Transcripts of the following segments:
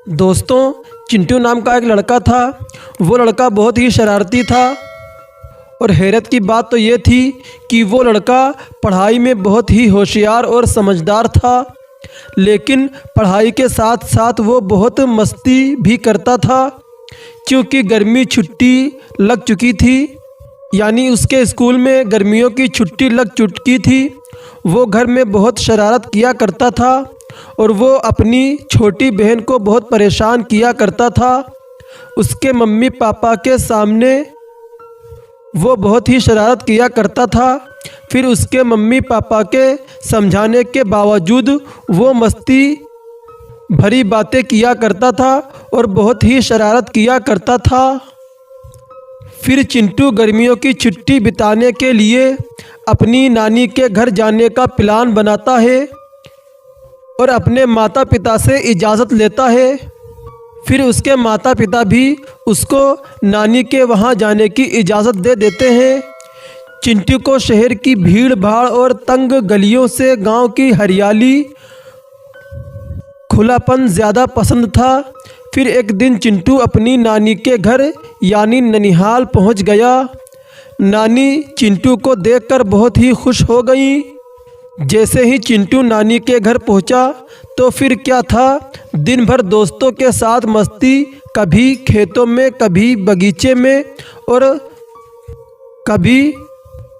दोस्तों, चिंटू नाम का एक लड़का था। वो लड़का बहुत ही शरारती था और हैरत की बात तो ये थी कि वो लड़का पढ़ाई में बहुत ही होशियार और समझदार था। लेकिन पढ़ाई के साथ साथ वो बहुत मस्ती भी करता था। क्योंकि गर्मी छुट्टी लग चुकी थी, यानी उसके स्कूल में गर्मियों की छुट्टी लग चुकी थी। वो घर में बहुत शरारत किया करता था और वो अपनी छोटी बहन को बहुत परेशान किया करता था। उसके मम्मी पापा के सामने वो बहुत ही शरारत किया करता था। फिर उसके मम्मी पापा के समझाने के बावजूद वो मस्ती भरी बातें किया करता था और बहुत ही शरारत किया करता था। फिर चिंटू गर्मियों की छुट्टी बिताने के लिए अपनी नानी के घर जाने का प्लान बनाता है और अपने माता पिता से इजाज़त लेता है। फिर उसके माता पिता भी उसको नानी के वहाँ जाने की इजाज़त दे देते हैं। चिंटू को शहर की भीड़ भाड़ और तंग गलियों से गांव की हरियाली खुलापन ज़्यादा पसंद था। फिर एक दिन चिंटू अपनी नानी के घर यानी ननिहाल पहुंच गया। नानी चिंटू को देखकर बहुत ही खुश हो गई। जैसे ही चिंटू नानी के घर पहुंचा तो फिर क्या था, दिन भर दोस्तों के साथ मस्ती, कभी खेतों में, कभी बगीचे में और कभी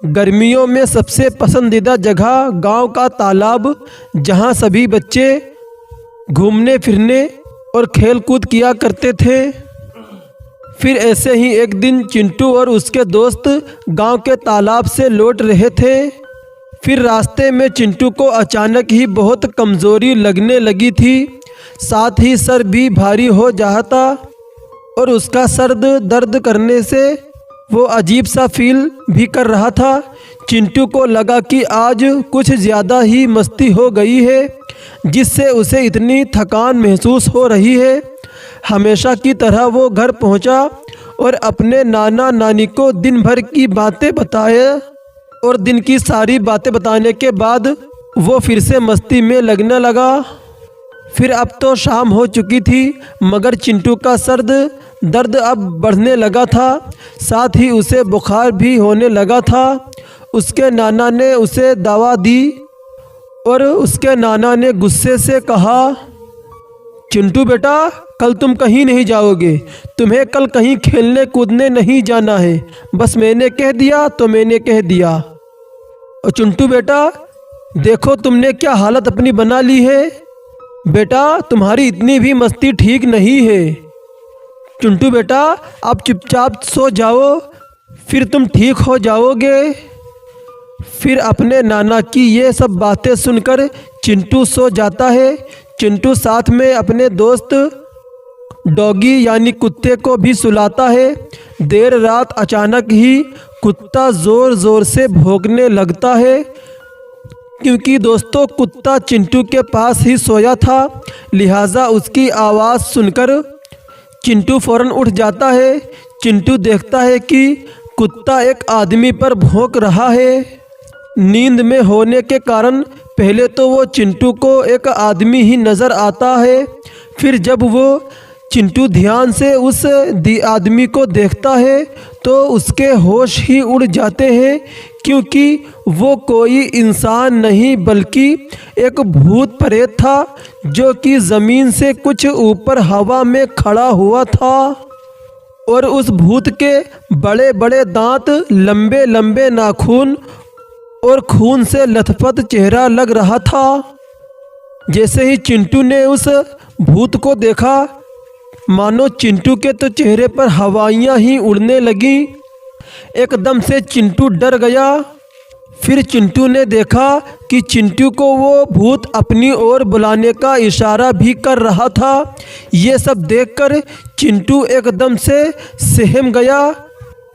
गर्मियों में सबसे पसंदीदा जगह गांव का तालाब, जहां सभी बच्चे घूमने फिरने और खेल कूद किया करते थे। फिर ऐसे ही एक दिन चिंटू और उसके दोस्त गांव के तालाब से लौट रहे थे। फिर रास्ते में चिंटू को अचानक ही बहुत कमज़ोरी लगने लगी थी। साथ ही सर भी भारी हो जाता और उसका सर दर्द करने से वो अजीब सा फील भी कर रहा था। चिंटू को लगा कि आज कुछ ज़्यादा ही मस्ती हो गई है, जिससे उसे इतनी थकान महसूस हो रही है। हमेशा की तरह वो घर पहुंचा और अपने नाना नानी को दिन भर की बातें बताए और दिन की सारी बातें बताने के बाद वो फिर से मस्ती में लगने लगा। फिर अब तो शाम हो चुकी थी, मगर चिंटू का सर दर्द अब बढ़ने लगा था। साथ ही उसे बुखार भी होने लगा था। उसके नाना ने उसे दवा दी और उसके नाना ने गुस्से से कहा, चिंटू बेटा, कल तुम कहीं नहीं जाओगे। तुम्हें कल कहीं खेलने कूदने नहीं जाना है। बस मैंने कह दिया तो मैंने कह दिया। और चिंटू बेटा, देखो तुमने क्या हालत अपनी बना ली है। बेटा, तुम्हारी इतनी भी मस्ती ठीक नहीं है। चिंटू बेटा, आप चुपचाप सो जाओ, फिर तुम ठीक हो जाओगे। फिर अपने नाना की ये सब बातें सुनकर चिंटू सो जाता है। चिंटू साथ में अपने दोस्त डॉगी यानी कुत्ते को भी सुलाता है। देर रात अचानक ही कुत्ता ज़ोर ज़ोर से भौंकने लगता है। क्योंकि दोस्तों, कुत्ता चिंटू के पास ही सोया था, लिहाजा उसकी आवाज़ सुनकर चिंटू फ़ौरन उठ जाता है। चिंटू देखता है कि कुत्ता एक आदमी पर भौंक रहा है। नींद में होने के कारण पहले तो वो चिंटू को एक आदमी ही नज़र आता है। फिर जब वो चिंटू ध्यान से उस आदमी को देखता है तो उसके होश ही उड़ जाते हैं, क्योंकि वो कोई इंसान नहीं बल्कि एक भूत प्रेत था, जो कि ज़मीन से कुछ ऊपर हवा में खड़ा हुआ था। और उस भूत के बड़े बड़े दांत, लंबे लंबे नाखून और खून से लथपथ चेहरा लग रहा था। जैसे ही चिंटू ने उस भूत को देखा, मानो चिंटू के तो चेहरे पर हवाइयाँ ही उड़ने लगीं। एकदम से चिंटू डर गया। फिर चिंटू ने देखा कि चिंटू को वो भूत अपनी ओर बुलाने का इशारा भी कर रहा था। ये सब देखकर चिंटू एकदम से सहम गया।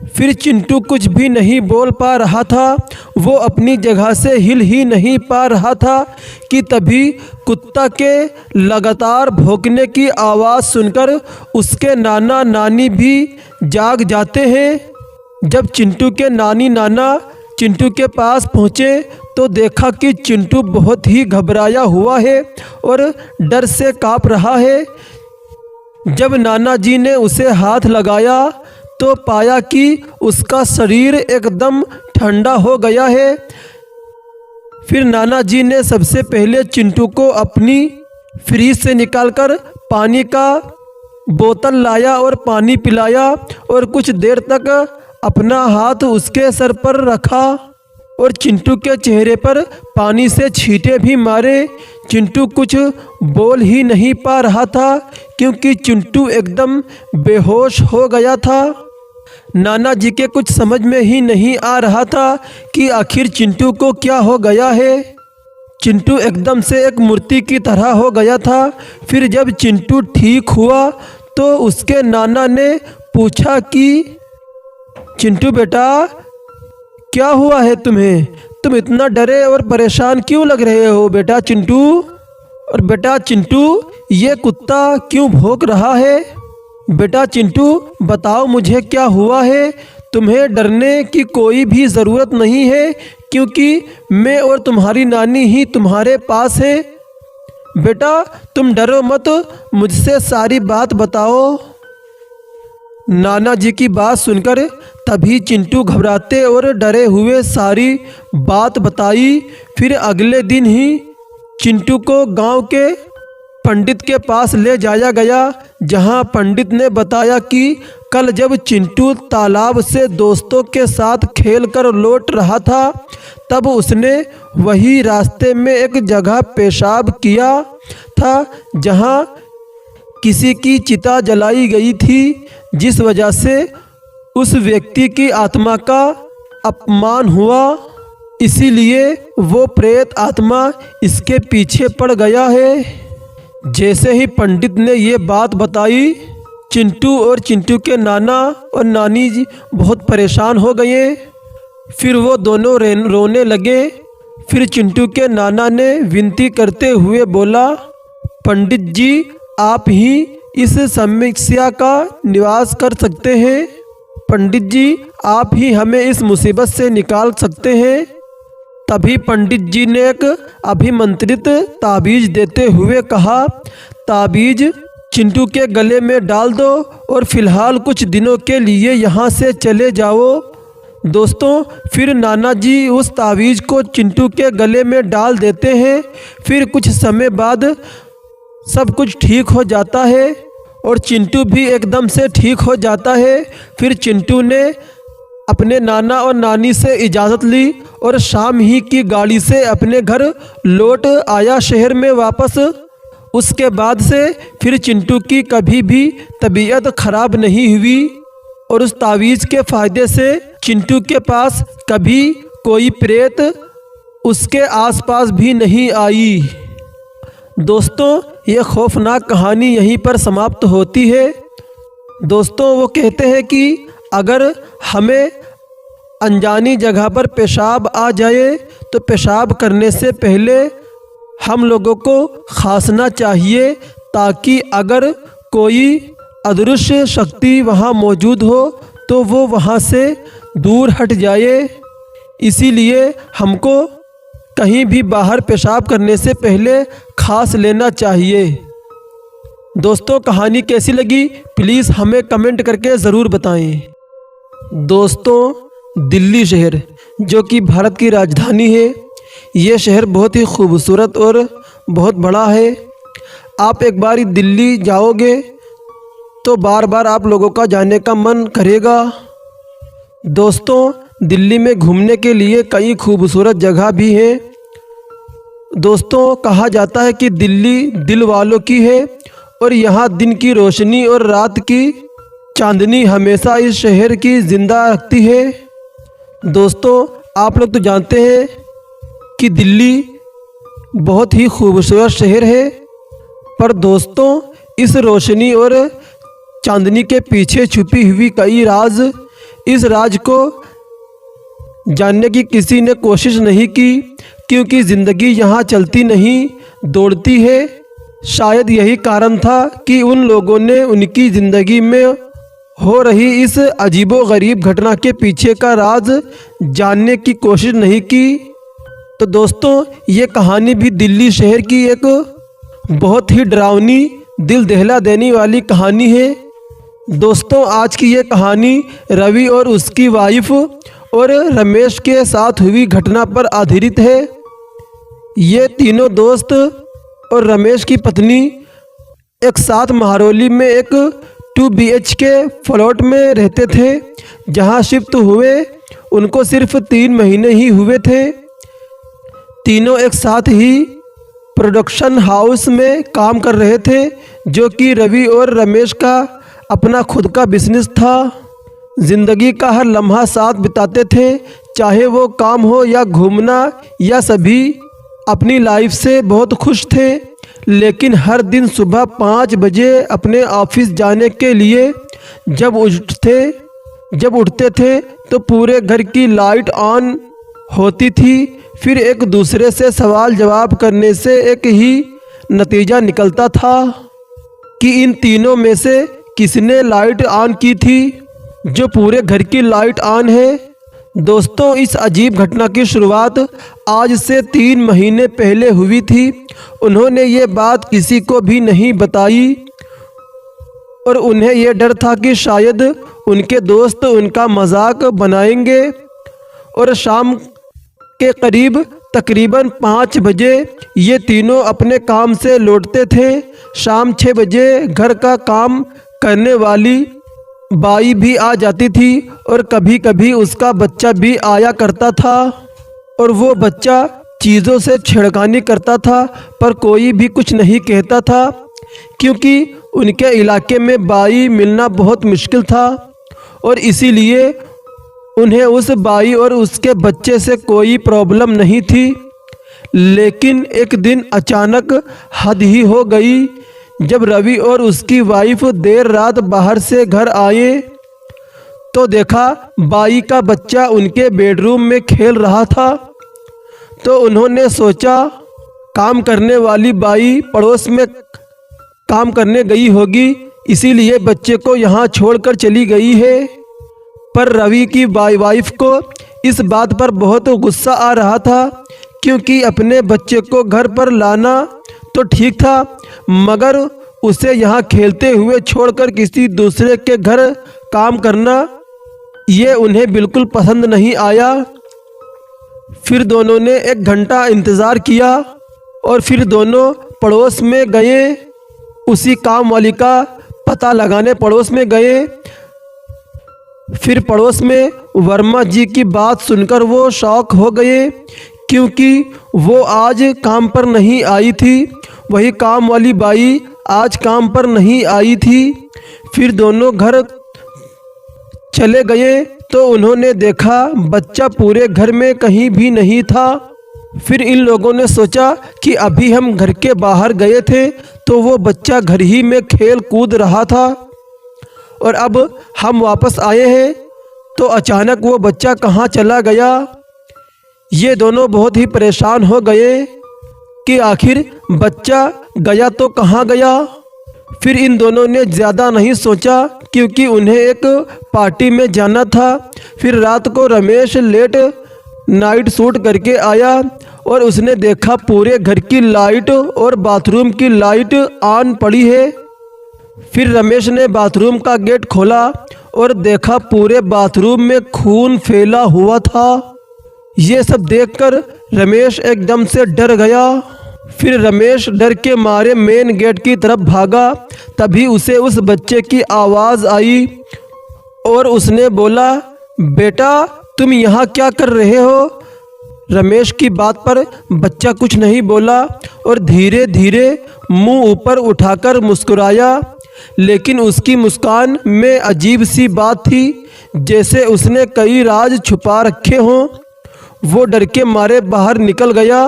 फिर चिंटू कुछ भी नहीं बोल पा रहा था। वो अपनी जगह से हिल ही नहीं पा रहा था कि तभी कुत्ता के लगातार भौंकने की आवाज़ सुनकर उसके नाना नानी भी जाग जाते हैं। जब चिंटू के नानी नाना चिंटू के पास पहुँचे तो देखा कि चिंटू बहुत ही घबराया हुआ है और डर से काँप रहा है। जब नाना जी ने उसे हाथ लगाया तो पाया कि उसका शरीर एकदम ठंडा हो गया है। फिर नाना जी ने सबसे पहले चिंटू को अपनी फ्रीज से निकालकर पानी का बोतल लाया और पानी पिलाया और कुछ देर तक अपना हाथ उसके सर पर रखा और चिंटू के चेहरे पर पानी से छींटे भी मारे। चिंटू कुछ बोल ही नहीं पा रहा था क्योंकि चिंटू एकदम बेहोश हो गया था। नाना जी के कुछ समझ में ही नहीं आ रहा था कि आखिर चिंटू को क्या हो गया है। चिंटू एकदम से एक मूर्ति की तरह हो गया था। फिर जब चिंटू ठीक हुआ तो उसके नाना ने पूछा कि चिंटू बेटा, क्या हुआ है तुम्हें? तुम इतना डरे और परेशान क्यों लग रहे हो बेटा चिंटू? और बेटा चिंटू, ये कुत्ता क्यों भौंक रहा है? बेटा चिंटू, बताओ मुझे क्या हुआ है? तुम्हें डरने की कोई भी ज़रूरत नहीं है क्योंकि मैं और तुम्हारी नानी ही तुम्हारे पास है। बेटा तुम डरो मत, मुझसे सारी बात बताओ। नाना जी की बात सुनकर तभी चिंटू घबराते और डरे हुए सारी बात बताई। फिर अगले दिन ही चिंटू को गांव के पंडित के पास ले जाया गया, जहां पंडित ने बताया कि कल जब चिंटू तालाब से दोस्तों के साथ खेलकर लौट रहा था तब उसने वही रास्ते में एक जगह पेशाब किया था जहां किसी की चिता जलाई गई थी, जिस वजह से उस व्यक्ति की आत्मा का अपमान हुआ। इसीलिए वो प्रेत आत्मा इसके पीछे पड़ गया है। जैसे ही पंडित ने ये बात बताई, चिंटू और चिंटू के नाना और नानी जी बहुत परेशान हो गए। फिर वो दोनों रोने लगे। फिर चिंटू के नाना ने विनती करते हुए बोला, पंडित जी आप ही इस समस्या का निवास कर सकते हैं। पंडित जी आप ही हमें इस मुसीबत से निकाल सकते हैं। तभी पंडित जी ने एक अभिमंत्रित ताबीज़ देते हुए कहा, ताबीज़ चिंटू के गले में डाल दो और फिलहाल कुछ दिनों के लिए यहाँ से चले जाओ। दोस्तों फिर नाना जी उस ताबीज़ को चिंटू के गले में डाल देते हैं। फिर कुछ समय बाद सब कुछ ठीक हो जाता है और चिंटू भी एकदम से ठीक हो जाता है। फिर चिंटू ने अपने नाना और नानी से इजाज़त ली और शाम ही की गाड़ी से अपने घर लौट आया शहर में वापस। उसके बाद से फिर चिंटू की कभी भी तबीयत खराब नहीं हुई और उस तावीज़ के फ़ायदे से चिंटू के पास कभी कोई प्रेत उसके आसपास भी नहीं आई। दोस्तों ये खौफनाक कहानी यहीं पर समाप्त होती है। दोस्तों वो कहते हैं कि अगर हमें अनजानी जगह पर पेशाब आ जाए तो पेशाब करने से पहले हम लोगों को खांसना चाहिए, ताकि अगर कोई अदृश्य शक्ति वहाँ मौजूद हो तो वो वहाँ से दूर हट जाए। इसीलिए हमको कहीं भी बाहर पेशाब करने से पहले खांस लेना चाहिए। दोस्तों कहानी कैसी लगी प्लीज़ हमें कमेंट करके ज़रूर बताएं। दोस्तों दिल्ली शहर जो कि भारत की राजधानी है, ये शहर बहुत ही खूबसूरत और बहुत बड़ा है। आप एक बार दिल्ली जाओगे तो बार बार आप लोगों का जाने का मन करेगा। दोस्तों दिल्ली में घूमने के लिए कई खूबसूरत जगह भी हैं। दोस्तों कहा जाता है कि दिल्ली दिल वालों की है और यहाँ दिन की रोशनी और रात की चांदनी हमेशा इस शहर की जिंदा रखती है। दोस्तों आप लोग तो जानते हैं कि दिल्ली बहुत ही खूबसूरत शहर है, पर दोस्तों इस रोशनी और चांदनी के पीछे छुपी हुई कई राज, इस राज को जानने की किसी ने कोशिश नहीं की, क्योंकि ज़िंदगी यहाँ चलती नहीं दौड़ती है। शायद यही कारण था कि उन लोगों ने उनकी ज़िंदगी में हो रही इस अजीबोगरीब घटना के पीछे का राज जानने की कोशिश नहीं की। तो दोस्तों ये कहानी भी दिल्ली शहर की एक बहुत ही डरावनी दिल दहला देने वाली कहानी है। दोस्तों, आज की ये कहानी रवि और उसकी वाइफ और रमेश के साथ हुई घटना पर आधारित है। ये तीनों दोस्त और रमेश की पत्नी एक साथ महरौली में एक 2 BHK फ्लैट में रहते थे। जहां शिफ्ट हुए उनको सिर्फ 3 महीने ही हुए थे। तीनों एक साथ ही प्रोडक्शन हाउस में काम कर रहे थे, जो कि रवि और रमेश का अपना खुद का बिजनेस था। ज़िंदगी का हर लम्हा साथ बिताते थे, चाहे वो काम हो या घूमना, या सभी अपनी लाइफ से बहुत खुश थे। लेकिन हर दिन सुबह 5 बजे अपने ऑफिस जाने के लिए जब उठते थे तो पूरे घर की लाइट ऑन होती थी। फिर एक दूसरे से सवाल जवाब करने से एक ही नतीजा निकलता था कि इन तीनों में से किसने लाइट ऑन की थी, जो पूरे घर की लाइट ऑन है। दोस्तों, इस अजीब घटना की शुरुआत आज से 3 महीने पहले हुई थी। उन्होंने ये बात किसी को भी नहीं बताई और उन्हें यह डर था कि शायद उनके दोस्त उनका मजाक बनाएंगे। और शाम के करीब तकरीबन 5 बजे ये तीनों अपने काम से लौटते थे। शाम 6 बजे घर का काम करने वाली बाई भी आ जाती थी और कभी कभी उसका बच्चा भी आया करता था। और वो बच्चा चीज़ों से छेड़खानी करता था, पर कोई भी कुछ नहीं कहता था, क्योंकि उनके इलाके में बाई मिलना बहुत मुश्किल था और इसीलिए उन्हें उस बाई और उसके बच्चे से कोई प्रॉब्लम नहीं थी। लेकिन एक दिन अचानक हद ही हो गई। जब रवि और उसकी वाइफ देर रात बाहर से घर आए तो देखा बाई का बच्चा उनके बेडरूम में खेल रहा था। तो उन्होंने सोचा काम करने वाली बाई पड़ोस में काम करने गई होगी, इसीलिए बच्चे को यहाँ छोड़कर चली गई है। पर रवि की वाइफ को इस बात पर बहुत गुस्सा आ रहा था, क्योंकि अपने बच्चे को घर पर लाना तो ठीक था, मगर उसे यहाँ खेलते हुए छोड़कर किसी दूसरे के घर काम करना ये उन्हें बिल्कुल पसंद नहीं आया। फिर दोनों ने 1 घंटा इंतज़ार किया और फिर दोनों पड़ोस में गए, उसी काम वाली का पता लगाने पड़ोस में गए। फिर पड़ोस में वर्मा जी की बात सुनकर वो शॉक हो गए, क्योंकि वो आज काम पर नहीं आई थी। वही काम वाली बाई आज काम पर नहीं आई थी। फिर दोनों घर चले गए तो उन्होंने देखा बच्चा पूरे घर में कहीं भी नहीं था। फिर इन लोगों ने सोचा कि अभी हम घर के बाहर गए थे तो वो बच्चा घर ही में खेल कूद रहा था, और अब हम वापस आए हैं तो अचानक वो बच्चा कहाँ चला गया। ये दोनों बहुत ही परेशान हो गए कि आखिर बच्चा गया तो कहाँ गया। फिर इन दोनों ने ज़्यादा नहीं सोचा, क्योंकि उन्हें एक पार्टी में जाना था। फिर रात को रमेश लेट नाइट शूट करके आया और उसने देखा पूरे घर की लाइट और बाथरूम की लाइट ऑन पड़ी है। फिर रमेश ने बाथरूम का गेट खोला और देखा पूरे बाथरूम में खून फैला हुआ था। ये सब देखकर रमेश एकदम से डर गया। फिर रमेश डर के मारे मेन गेट की तरफ भागा। तभी उसे उस बच्चे की आवाज़ आई और उसने बोला, बेटा तुम यहाँ क्या कर रहे हो। रमेश की बात पर बच्चा कुछ नहीं बोला और धीरे धीरे मुंह ऊपर उठाकर मुस्कुराया, लेकिन उसकी मुस्कान में अजीब सी बात थी, जैसे उसने कई राज छुपा रखे हों। वो डर के मारे बाहर निकल गया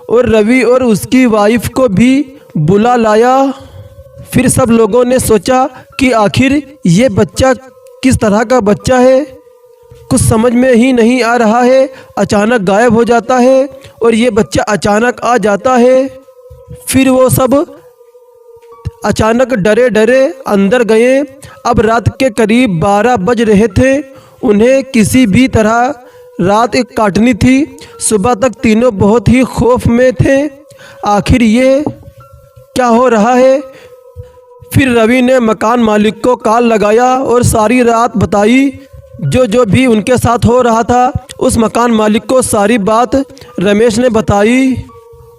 और रवि और उसकी वाइफ को भी बुला लाया। फिर सब लोगों ने सोचा कि आखिर ये बच्चा किस तरह का बच्चा है, कुछ समझ में ही नहीं आ रहा है। अचानक गायब हो जाता है और ये बच्चा अचानक आ जाता है। फिर वो सब अचानक डरे डरे अंदर गए। अब रात के करीब 12 बज रहे थे। उन्हें किसी भी तरह रात एक काटनी थी। सुबह तक तीनों बहुत ही खौफ में थे। आखिर ये क्या हो रहा है। फिर रवि ने मकान मालिक को कॉल लगाया और सारी रात बताई। जो भी उनके साथ हो रहा था उस मकान मालिक को सारी बात रमेश ने बताई।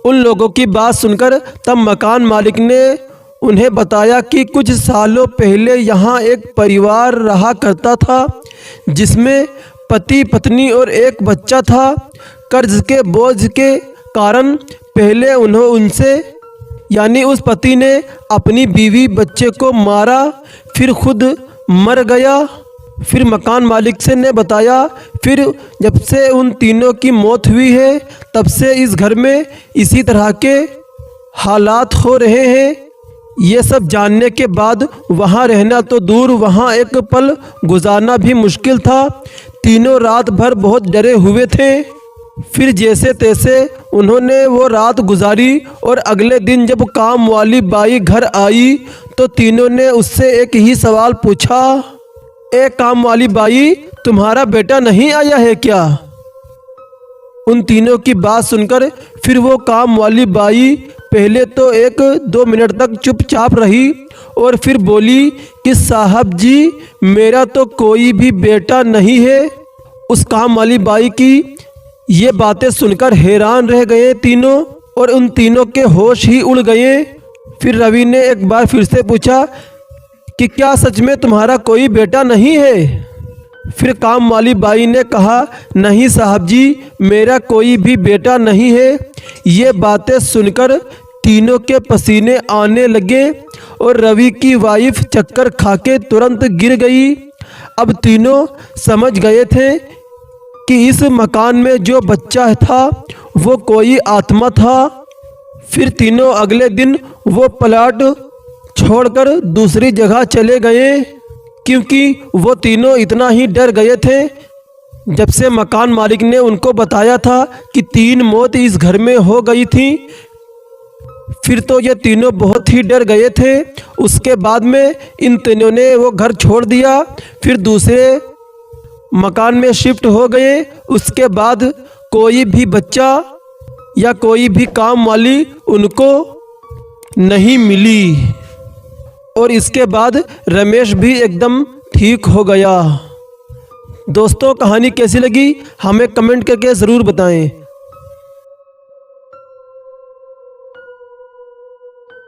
उन लोगों की बात सुनकर तब मकान मालिक ने उन्हें बताया कि कुछ सालों पहले यहाँ एक परिवार रहा करता था जिसमें पति पत्नी और एक बच्चा था। कर्ज के बोझ के कारण पहले उनसे यानी उस पति ने अपनी बीवी बच्चे को मारा, फिर खुद मर गया। फिर मकान मालिक से ने बताया फिर जब से उन तीनों की मौत हुई है तब से इस घर में इसी तरह के हालात हो रहे हैं। ये सब जानने के बाद वहाँ रहना तो दूर, वहाँ एक पल गुजारना भी मुश्किल था। तीनों रात भर बहुत डरे हुए थे। फिर जैसे तैसे उन्होंने वो रात गुजारी और अगले दिन जब काम वाली बाई घर आई तो तीनों ने उससे एक ही सवाल पूछा, ए काम वाली बाई, तुम्हारा बेटा नहीं आया है क्या? उन तीनों की बात सुनकर फिर वो काम वाली बाई पहले तो 1-2 मिनट तक चुपचाप रही और फिर बोली कि साहब जी, मेरा तो कोई भी बेटा नहीं है। उस काम वाली बाई की ये बातें सुनकर हैरान रह गए तीनों और उन तीनों के होश ही उड़ गए। फिर रवि ने एक बार फिर से पूछा कि क्या सच में तुम्हारा कोई बेटा नहीं है? फिर काम वाली बाई ने कहा, नहीं साहब जी, मेरा कोई भी बेटा नहीं है। ये बातें सुनकर तीनों के पसीने आने लगे और रवि की वाइफ चक्कर खाके तुरंत गिर गई। अब तीनों समझ गए थे कि इस मकान में जो बच्चा था वो कोई आत्मा था। फिर तीनों अगले दिन वो प्लाट छोड़कर दूसरी जगह चले गए क्योंकि वो तीनों इतना ही डर गए थे जब से मकान मालिक ने उनको बताया था कि 3 मौत इस घर में हो गई थी। फिर तो ये तीनों बहुत ही डर गए थे। उसके बाद में इन तीनों ने वो घर छोड़ दिया, फिर दूसरे मकान में शिफ्ट हो गए। उसके बाद कोई भी बच्चा या कोई भी काम वाली उनको नहीं मिली और इसके बाद रमेश भी एकदम ठीक हो गया। दोस्तों, कहानी कैसी लगी हमें कमेंट करके ज़रूर बताएं।